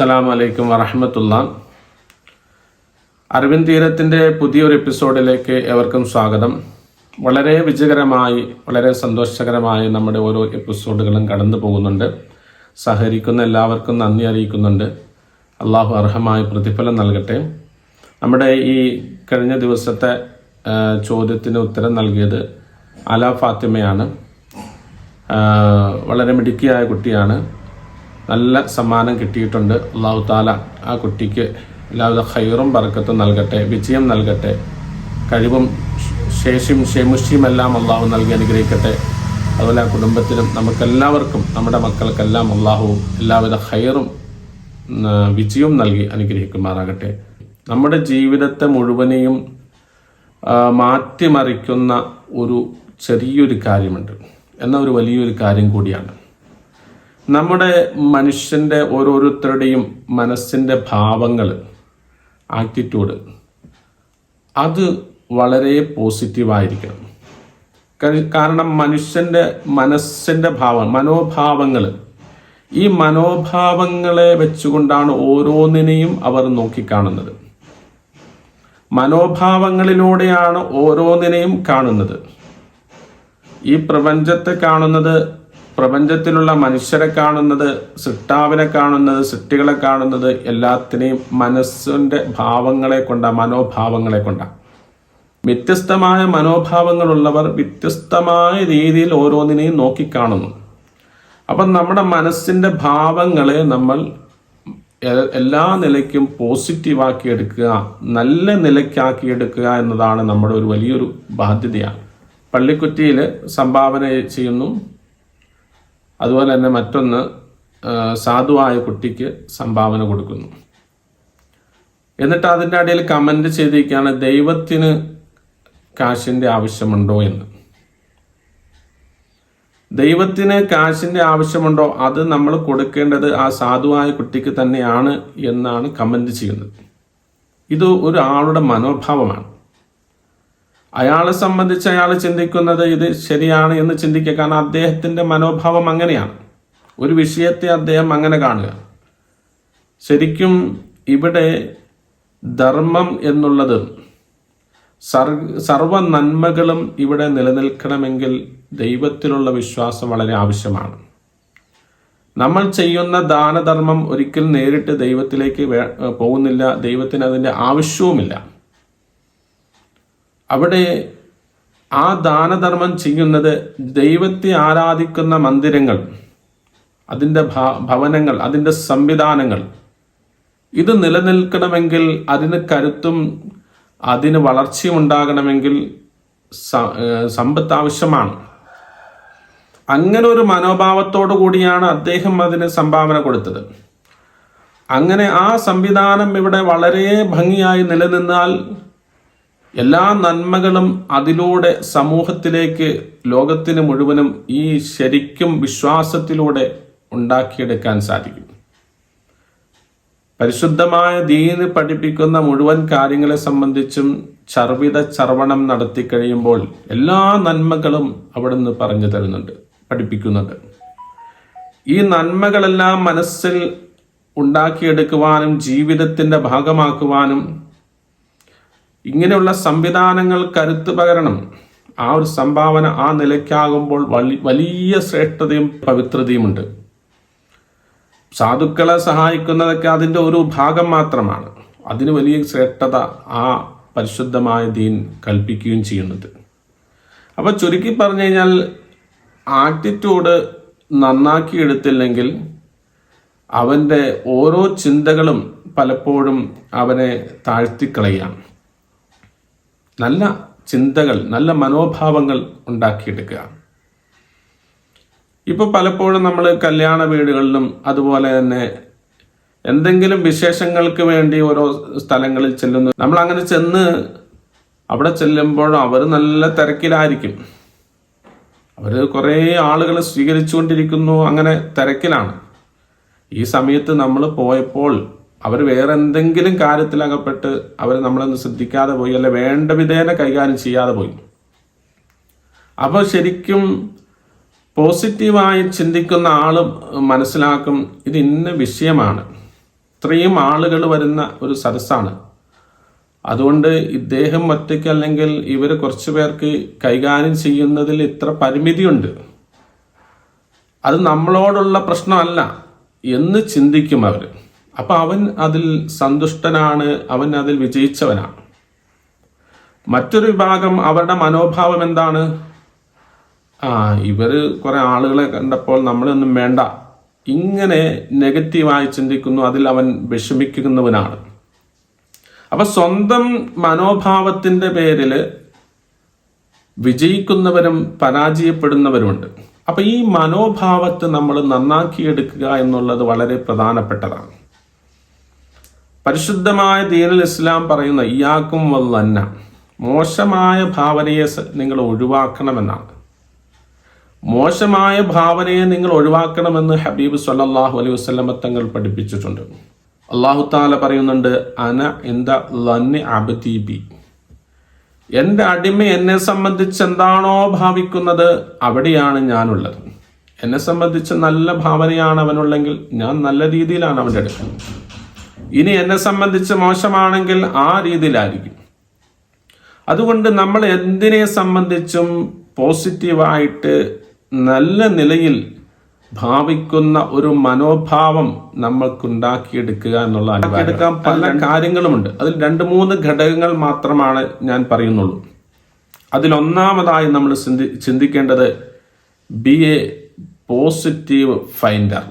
അസ്സലാമു അലൈക്കും വറഹ്മത്തുള്ളാഹി. അറിവിൻ തീരത്തിൻ്റെ പുതിയൊരു എപ്പിസോഡിലേക്ക് ഏവർക്കും സ്വാഗതം. വളരെ വിജയകരമായി, വളരെ സന്തോഷകരമായി നമ്മുടെ ഓരോ എപ്പിസോഡുകളും കടന്നു പോകുന്നുണ്ട്. സഹകരിക്കുന്ന എല്ലാവർക്കും നന്ദി അറിയിക്കുന്നുണ്ട്. അള്ളാഹു അർഹമായ പ്രതിഫലം നൽകട്ടെ. നമ്മുടെ ഈ കഴിഞ്ഞ ദിവസത്തെ ചോദ്യത്തിന് ഉത്തരം നൽകിയത് അല ഫാത്തിമയാണ്. വളരെ മിടുക്കിയായ കുട്ടിയാണ്. നല്ല സമ്മാനം കിട്ടിയിട്ടുണ്ട്. അള്ളാഹു താല ആ കുട്ടിക്ക് എല്ലാവിധ ഖൈറും ബർക്കത്തും നൽകട്ടെ, വിജയം നൽകട്ടെ, കഴിവും ശേഷിയും ക്ഷേമുഷ്യം എല്ലാം അള്ളാഹു നൽകി അനുഗ്രഹിക്കട്ടെ. അതുപോലെ ആ കുടുംബത്തിനും നമുക്കെല്ലാവർക്കും, നമ്മുടെ മക്കൾക്കെല്ലാം അള്ളാഹു എല്ലാവിധ ഖൈറും വിജയവും നൽകി അനുഗ്രഹിക്കുമാറാകട്ടെ. നമ്മുടെ ജീവിതത്തെ മുഴുവനെയും മാറ്റിമറിക്കുന്ന ഒരു ചെറിയൊരു കാര്യമുണ്ട്, എന്നാൽ ഒരു വലിയൊരു കാര്യം കൂടിയാണ്. നമ്മുടെ മനുഷ്യൻ്റെ ഓരോരുത്തരുടെയും മനസ്സിൻ്റെ ഭാവങ്ങൾ, ആറ്റിറ്റ്യൂഡ്, അത് വളരെ പോസിറ്റീവായിരിക്കണം. കാരണം മനുഷ്യൻ്റെ മനസ്സിൻ്റെ മനോഭാവങ്ങൾ, ഈ മനോഭാവങ്ങളെ വെച്ചുകൊണ്ടാണ് ഓരോന്നിനെയും അവർ നോക്കിക്കാണുന്നത്. മനോഭാവങ്ങളിലൂടെയാണ് ഓരോന്നിനെയും കാണുന്നത്. ഈ പ്രപഞ്ചത്തെ കാണുന്നത്, പ്രപഞ്ചത്തിലുള്ള മനുഷ്യരെ കാണുന്നത്, സൃഷ്ടാവിനെ കാണുന്നത്, സൃഷ്ടികളെ കാണുന്നത് എല്ലാത്തിനെയും മനസ്സിൻ്റെ മനോഭാവങ്ങളെ കൊണ്ടാണ്. വ്യത്യസ്തമായ മനോഭാവങ്ങളുള്ളവർ വ്യത്യസ്തമായ രീതിയിൽ ഓരോന്നിനെയും നോക്കിക്കാണുന്നു. അപ്പം നമ്മുടെ മനസ്സിൻ്റെ ഭാവങ്ങളെ നമ്മൾ എല്ലാ നിലയ്ക്കും പോസിറ്റീവാക്കി എടുക്കുക, നല്ല നിലയ്ക്കാക്കിയെടുക്കുക എന്നതാണ് നമ്മുടെ ഒരു വലിയൊരു ബാധ്യതയാണ്. പള്ളിക്കുറ്റിയിൽ സംഭാവന ചെയ്യുന്നു. അതുപോലെ തന്നെ മറ്റൊന്ന് സാധുവായ കുട്ടിക്ക് സംഭാവന കൊടുക്കുന്നു. എന്നിട്ട് അതിൻ്റെ ഇടയിൽ കമൻ്റ് ചെയ്തിരിക്കുകയാണ്, ദൈവത്തിന് കാശിൻ്റെ ആവശ്യമുണ്ടോ എന്ന്. ദൈവത്തിന് കാശിൻ്റെ ആവശ്യമുണ്ടോ? അത് നമ്മൾ കൊടുക്കേണ്ടത് ആ സാധുവായ കുട്ടിക്ക് തന്നെയാണ് എന്നാണ് കമൻ്റ് ചെയ്യുന്നത്. ഇത് ഒരാളുടെ മനോഭാവമാണ്. അയാളെ സംബന്ധിച്ച് അയാൾ ചിന്തിക്കുന്നത് ഇത് ശരിയാണ് എന്ന് ചിന്തിക്കുക. കാരണം അദ്ദേഹത്തിൻ്റെ മനോഭാവം അങ്ങനെയാണ്. ഒരു വിഷയത്തെ അദ്ദേഹം അങ്ങനെ കാണുക. ശരിക്കും ഇവിടെ ധർമ്മം എന്നുള്ളത്, സർവ നന്മകളും ഇവിടെ നിലനിൽക്കണമെങ്കിൽ ദൈവത്തിലുള്ള വിശ്വാസം വളരെ ആവശ്യമാണ്. നമ്മൾ ചെയ്യുന്ന ദാനധർമ്മം ഒരിക്കൽ നേരിട്ട് ദൈവത്തിലേക്ക് പോകുന്നില്ല. ദൈവത്തിന് അതിൻ്റെ ആവശ്യവുമില്ല. അവിടെ ആ ദാനധർമ്മം ചെയ്യുന്നത് ദൈവത്തെ ആരാധിക്കുന്ന മന്ദിരങ്ങൾ, അതിൻ്റെ ഭവനങ്ങൾ, അതിൻ്റെ സംവിധാനങ്ങൾ, ഇത് നിലനിൽക്കണമെങ്കിൽ, അതിന് കരുത്തും അതിന് വളർച്ചയും ഉണ്ടാകണമെങ്കിൽ സമ്പത്ത് ആവശ്യമാണ്. അങ്ങനെ ഒരു മനോഭാവത്തോടു കൂടിയാണ് അദ്ദേഹം അതിന് സംഭാവന കൊടുത്തത്. അങ്ങനെ ആ സംവിധാനം ഇവിടെ വളരെ ഭംഗിയായി നിലനിന്നാൽ എല്ലാ നന്മകളും അതിലൂടെ സമൂഹത്തിലേക്ക്, ലോകത്തിന് മുഴുവനും ഈ ശരിക്കും വിശ്വാസത്തിലൂടെ ഉണ്ടാക്കിയെടുക്കാൻ സാധിക്കും. പരിശുദ്ധമായ ദീന് പഠിപ്പിക്കുന്ന മുഴുവൻ കാര്യങ്ങളെ സംബന്ധിച്ചും ചർവണം നടത്തി കഴിയുമ്പോൾ എല്ലാ നന്മകളും അവിടുന്ന് പറഞ്ഞു തരുന്നുണ്ട്, പഠിപ്പിക്കുന്നുണ്ട്. ഈ നന്മകളെല്ലാം മനസ്സിൽ ഉണ്ടാക്കിയെടുക്കുവാനും ജീവിതത്തിൻ്റെ ഭാഗമാക്കുവാനും ഇങ്ങനെയുള്ള സംവിധാനങ്ങൾ കരുത്ത് പകരണം. ആ ഒരു സംഭാവന ആ നിലയ്ക്കാകുമ്പോൾ വലിയ ശ്രേഷ്ഠതയും പവിത്രതയുമുണ്ട്. സാധുക്കളെ സഹായിക്കുന്നതൊക്കെ അതിൻ്റെ ഒരു ഭാഗം മാത്രമാണ്. അതിന് വലിയ ശ്രേഷ്ഠത ആ പരിശുദ്ധമായ ദീൻ കൽപ്പിക്കുകയും ചെയ്യുന്നത്. അപ്പോൾ ചുരുക്കി പറഞ്ഞു കഴിഞ്ഞാൽ, ആറ്റിറ്റ്യൂഡ് നന്നാക്കിയെടുത്തില്ലെങ്കിൽ അവൻ്റെ ഓരോ ചിന്തകളും പലപ്പോഴും അവനെ താഴ്ത്തിക്കളയാം. നല്ല ചിന്തകൾ, നല്ല മനോഭാവങ്ങൾ ഉണ്ടാക്കിയെടുക്കുക. ഇപ്പോൾ പലപ്പോഴും നമ്മൾ കല്യാണ വീടുകളിലും അതുപോലെ തന്നെ എന്തെങ്കിലും വിശേഷങ്ങൾക്ക് വേണ്ടി ഓരോ സ്ഥലങ്ങളിൽ ചെല്ലുന്നു. നമ്മൾ അങ്ങനെ അവിടെ ചെല്ലുമ്പോൾ അവർ നല്ല തിരക്കിലായിരിക്കും. അവർ കുറേ ആളുകൾ സ്വീകരിച്ചുകൊണ്ടിരിക്കുന്നു, അങ്ങനെ തിരക്കിലാണ്. ഈ സമയത്ത് നമ്മൾ പോയപ്പോൾ അവർ വേറെ എന്തെങ്കിലും കാര്യത്തിലകപ്പെട്ട് അവർ നമ്മളൊന്ന് ശ്രദ്ധിക്കാതെ പോയി, അല്ലെ വേണ്ട വിധേന കൈകാര്യം ചെയ്യാതെ പോയി. അപ്പോൾ ശരിക്കും പോസിറ്റീവായി ചിന്തിക്കുന്ന ആൾ മനസ്സിലാക്കും, ഇത് ഇന്ന വിഷയമാണ്, ഇത്രയും ആളുകൾ വരുന്ന ഒരു സദസ്സാണ്. അതുകൊണ്ട് ഇദ്ദേഹം ഒറ്റയ്ക്ക് അല്ലെങ്കിൽ ഇവർ കുറച്ചു പേർക്ക് കൈകാര്യം ചെയ്യുന്നതിൽ ഇത്ര പരിമിതിയുണ്ട്, അത് നമ്മളോടുള്ള പ്രശ്നമല്ല എന്ന് ചിന്തിക്കും അവർ. അപ്പൊ അവൻ അതിൽ സന്തുഷ്ടനാണ്, അവൻ അതിൽ വിജയിച്ചവനാണ്. മറ്റൊരു വിഭാഗം അവരുടെ മനോഭാവം എന്താണ്? ഇവര് കുറെ ആളുകളെ കണ്ടപ്പോൾ നമ്മളൊന്നും വേണ്ട, ഇങ്ങനെ നെഗറ്റീവായി ചിന്തിക്കുന്നു, അതിൽ അവൻ വിഷമിക്കുന്നവനാണ്. അപ്പൊ സ്വന്തം മനോഭാവത്തിന്റെ പേരിൽ വിജയിക്കുന്നവരും പരാജയപ്പെടുന്നവരുമുണ്ട്. അപ്പൊ ഈ മനോഭാവത്തെ നമ്മൾ നന്നാക്കിയെടുക്കുക എന്നുള്ളത് വളരെ പ്രധാനപ്പെട്ടതാണ്. പരിശുദ്ധമായ ദീനുൽ ഇസ്ലാം പറയുന്ന ഇയ്യാക്കും വല്ലന്ന, മോശമായ ഭാവനയെ നിങ്ങൾ ഒഴിവാക്കണമെന്നാണ്. മോശമായ ഭാവനയെ നിങ്ങൾ ഒഴിവാക്കണമെന്ന് ഹബീബ് സല്ലല്ലാഹു അലൈഹി വസല്ലം തങ്ങൾ പഠിപ്പിച്ചിട്ടുണ്ട്. അല്ലാഹു തആല പറയുന്നുണ്ട്, അന ഇന്ദ ലന്നി അബ്ദി ബി, എൻ്റെ അടിമ എന്നെ സംബന്ധിച്ച് എന്താണോ ഭാവിക്കുന്നത് അവിടെയാണ് ഞാനുള്ളത്. എന്നെ സംബന്ധിച്ച് നല്ല ഭാവനയാണ് അവനുള്ളെങ്കിൽ ഞാൻ നല്ല രീതിയിലാണ് അവൻ്റെ അടുക്കൽ. ഇനി എന്നെ സംബന്ധിച്ച് മോശമാണെങ്കിൽ ആ രീതിയിലായിരിക്കും. അതുകൊണ്ട് നമ്മൾ എന്തിനെ സംബന്ധിച്ചും പോസിറ്റീവായിട്ട് നല്ല നിലയിൽ ഭാവിക്കുന്ന ഒരു മനോഭാവം നമ്മൾക്കുണ്ടാക്കിയെടുക്കുക എന്നുള്ള ഉണ്ടാക്കിയെടുക്കാൻ പല കാര്യങ്ങളുമുണ്ട്. അതിൽ 2-3 ഘടകങ്ങൾ മാത്രമാണ് ഞാൻ പറയുന്നുള്ളൂ. അതിലൊന്നാമതായി നമ്മൾ ചിന്തിക്കേണ്ടത് ബി എ പോസിറ്റീവ് ഫൈൻഡർ.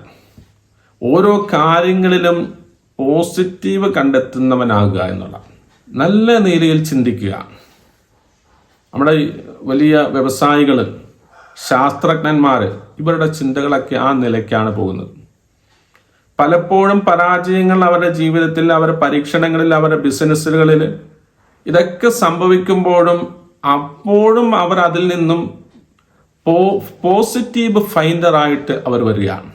ഓരോ കാര്യങ്ങളിലും പോസിറ്റീവ് കണ്ടെത്തുന്നവനാകുക എന്നുള്ള, നല്ല നിലയിൽ ചിന്തിക്കുക. നമ്മുടെ വലിയ വ്യവസായികൾ, ശാസ്ത്രജ്ഞന്മാർ, ഇവരുടെ ചിന്തകളൊക്കെ ആ നിലയ്ക്കാണ് പോകുന്നത്. പലപ്പോഴും പരാജയങ്ങൾ അവരുടെ ജീവിതത്തിൽ, അവരുടെ പരീക്ഷണങ്ങളിൽ, അവരുടെ ബിസിനസ്സുകളിൽ ഇതൊക്കെ സംഭവിക്കുമ്പോഴും അപ്പോഴും അവർ അതിൽ നിന്നും പോസിറ്റീവ് ഫൈൻഡറായിട്ട് അവർ വരികയാണ്.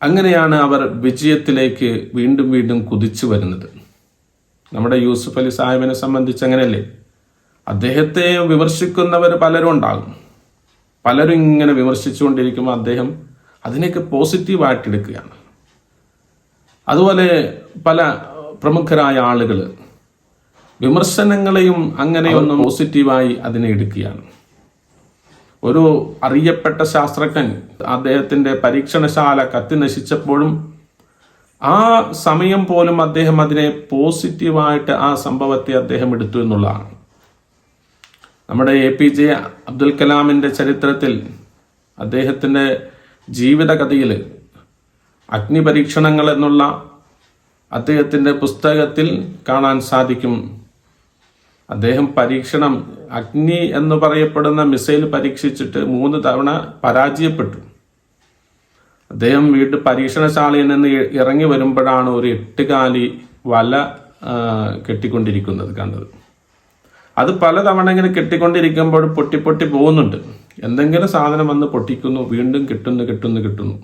അങ്ങനെയാണ് അവർ വിജയത്തിലേക്ക് വീണ്ടും വീണ്ടും കുതിച്ചു വരുന്നത്. നമ്മുടെ യൂസുഫ് അലി സാഹിബിനെ സംബന്ധിച്ച് അങ്ങനെയല്ലേ? അദ്ദേഹത്തെ വിമർശിക്കുന്നവർ പലരും ഉണ്ടാകും. പലരും ഇങ്ങനെ വിമർശിച്ചുകൊണ്ടിരിക്കുമ്പോൾ അദ്ദേഹം അതിനെയൊക്കെ പോസിറ്റീവായിട്ട് എടുക്കുകയാണ്. അതുപോലെ പല പ്രമുഖരായ ആളുകൾ വിമർശനങ്ങളെയും അങ്ങനെയൊന്നും പോസിറ്റീവായി അതിനെ എടുക്കുകയാണ്. ഒരു അറിയപ്പെട്ട ശാസ്ത്രജ്ഞൻ അദ്ദേഹത്തിന്റെ പരീക്ഷണശാല കത്തി നശിച്ചപ്പോഴും ആ സമയം പോലും അദ്ദേഹം അതിനെ പോസിറ്റീവായിട്ട് ആ സംഭവത്തെ അദ്ദേഹം എടുത്തു എന്നുള്ളതാണ്. നമ്മുടെ APJ അബ്ദുൽ കലാമിന്റെ ചരിത്രത്തിൽ, അദ്ദേഹത്തിന്റെ ജീവിതകഥയിൽ അഗ്നിപരീക്ഷണങ്ങൾ എന്നുള്ള അദ്ദേഹത്തിന്റെ പുസ്തകത്തിൽ കാണാൻ സാധിക്കും. അദ്ദേഹം പരീക്ഷണം, അഗ്നി എന്ന് പറയപ്പെടുന്ന മിസൈൽ പരീക്ഷിച്ചിട്ട് 3 തവണ പരാജയപ്പെട്ടു. അദ്ദേഹം വീണ്ടും പരീക്ഷണശാലയിൽ നിന്ന് ഇറങ്ങി വരുമ്പോഴാണ് ഒരു 8-കാലി വല കെട്ടിക്കൊണ്ടിരിക്കുന്നത് കണ്ടത്. അത് പലതവണ ഇങ്ങനെ കെട്ടിക്കൊണ്ടിരിക്കുമ്പോൾ പൊട്ടി പോകുന്നുണ്ട്. എന്തെങ്കിലും സാധനം വന്ന് പൊട്ടിക്കുന്നു, വീണ്ടും കിട്ടുന്നു.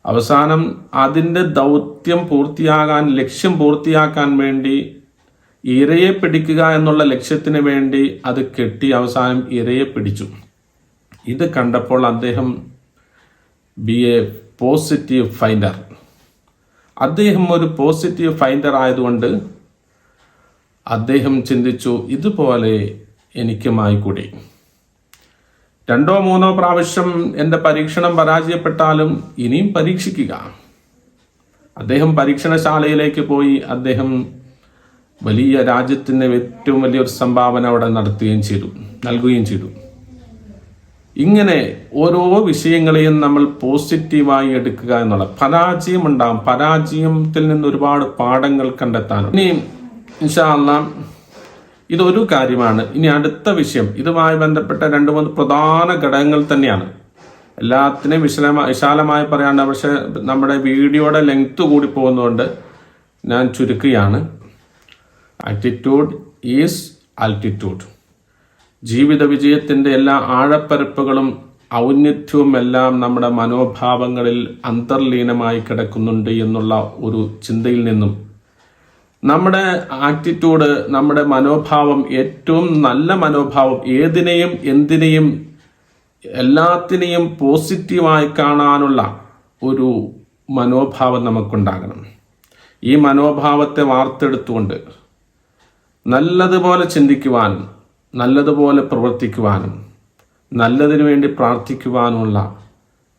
അവസാനം അതിൻ്റെ ദൗത്യം പൂർത്തിയാകാൻ, ലക്ഷ്യം പൂർത്തിയാക്കാൻ വേണ്ടി ഇരയെ പിടിക്കുക എന്നുള്ള ലക്ഷ്യത്തിന് വേണ്ടി അത് കെട്ടി അവസാനം ഇരയെ പിടിച്ചു. ഇത് കണ്ടപ്പോൾ അദ്ദേഹം ബി എ പോസിറ്റീവ് ഫൈൻഡർ. അദ്ദേഹം ഒരു പോസിറ്റീവ് ഫൈൻഡർ ആയതുകൊണ്ട് അദ്ദേഹം ചിന്തിച്ചു, ഇതുപോലെ എനിക്കുമായിക്കൂടി. 2-3 പ്രാവശ്യം എൻ്റെ പരീക്ഷണം പരാജയപ്പെട്ടാലും ഇനിയും പരീക്ഷിക്കുക. അദ്ദേഹം പരീക്ഷണശാലയിലേക്ക് പോയി. അദ്ദേഹം വലിയ രാജ്യത്തിന് ഏറ്റവും വലിയൊരു സംഭാവന അവിടെ നൽകുകയും ചെയ്തു. ഇങ്ങനെ ഓരോ വിഷയങ്ങളെയും നമ്മൾ പോസിറ്റീവായി എടുക്കുക എന്നുള്ള, പരാജയം ഉണ്ടാകും, പരാജയത്തിൽ നിന്ന് ഒരുപാട് പാഠങ്ങൾ കണ്ടെത്താനും. ഇനി ഇൻഷാ അല്ലാഹ് ഇതൊരു കാര്യമാണ്. ഇനി അടുത്ത വിഷയം ഇതുമായി ബന്ധപ്പെട്ട 2-3 പ്രധാന ഘടകങ്ങൾ തന്നെയാണ്. എല്ലാത്തിനെയും വിശാലമായി പറയാണ്ട്, പക്ഷെ നമ്മുടെ വീഡിയോയുടെ ലെങ്ത് കൂടി പോകുന്നതുകൊണ്ട് ഞാൻ ചുരുക്കുകയാണ്. Attitude is altitude. ജീവിത വിജയത്തിൻ്റെ എല്ലാ ആഴപ്പരപ്പുകളും ഔന്നത്യവും എല്ലാം നമ്മുടെ മനോഭാവങ്ങളിൽ അന്തർലീനമായി കിടക്കുന്നുണ്ട് എന്നുള്ള ഒരു ചിന്തയിൽ നിന്നും നമ്മുടെ ആറ്റിറ്റ്യൂഡ്, നമ്മുടെ മനോഭാവം, ഏറ്റവും നല്ല മനോഭാവം, ഏതിനെയും എന്തിനേയും എല്ലാത്തിനെയും പോസിറ്റീവായി കാണാനുള്ള ഒരു മനോഭാവം നമുക്കുണ്ടാകണം. ഈ മനോഭാവത്തെ വാർത്തെടുത്തുകൊണ്ട് നല്ലതുപോലെ ചിന്തിക്കുവാനും നല്ലതുപോലെ പ്രവർത്തിക്കുവാനും നല്ലതിനു വേണ്ടി പ്രാർത്ഥിക്കുവാനുമുള്ള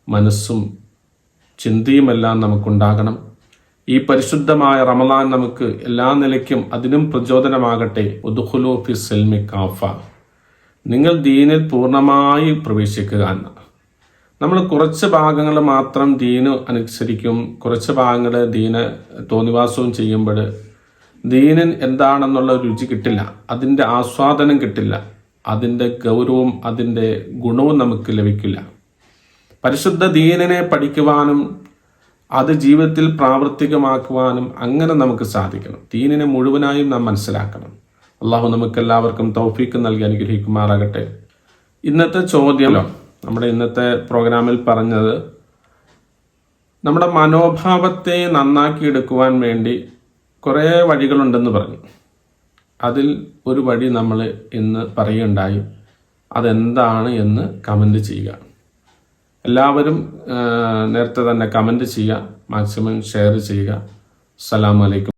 മനസ്സും ചിന്തയുമെല്ലാം നമുക്കുണ്ടാകണം. ഈ പരിശുദ്ധമായ റമളാൻ നമുക്ക് എല്ലാ നിലയ്ക്കും അതിനും പ്രചോദനമാകട്ടെ. ഉദ്ഖുലൂ ഫി സിൽമി കാഫ, നിങ്ങൾ ദീനിൽ പൂർണ്ണമായി പ്രവേശിക്കുക എന്ന്. നമ്മൾ കുറച്ച് ഭാഗങ്ങൾ മാത്രം ദീന് അനുസരിക്കും, കുറച്ച് ഭാഗങ്ങൾ ദീന് തോന്നിവാസവും ചെയ്യുമ്പോൾ ദീനിൻ എന്താണെന്നുള്ള രുചി കിട്ടില്ല, അതിൻ്റെ ആസ്വാദനം കിട്ടില്ല, അതിൻ്റെ ഗൗരവവും അതിൻ്റെ ഗുണവും നമുക്ക് ലഭിക്കില്ല. പരിശുദ്ധ ദീനിനെ പഠിക്കുവാനും അത് ജീവിതത്തിൽ പ്രാവർത്തികമാക്കുവാനും അങ്ങനെ നമുക്ക് സാധിക്കണം. ദീനിനെ മുഴുവനായും നാം മനസ്സിലാക്കണം. അള്ളാഹു നമുക്കെല്ലാവർക്കും തൗഫീക്ക് നൽകി അനുഗ്രഹിക്കുമാറാകട്ടെ. ഇന്നത്തെ ചോദ്യം, നമ്മുടെ ഇന്നത്തെ പ്രോഗ്രാമിൽ പറഞ്ഞത്, നമ്മുടെ മനോഭാവത്തെ നന്നാക്കിയെടുക്കുവാൻ വേണ്ടി കുറേ വഴികളുണ്ടെന്ന് പറഞ്ഞു. അതിൽ ഒരു വഴി നമ്മൾ ഇന്ന് പറയുകയുണ്ടായി. അതെന്താണ് എന്ന് കമൻറ്റ് ചെയ്യുക. എല്ലാവരും നേരത്തെ തന്നെ കമൻറ്റ് ചെയ്യുക, മാക്സിമം ഷെയർ ചെയ്യുക. അസ്സലാമു അലൈക്കും.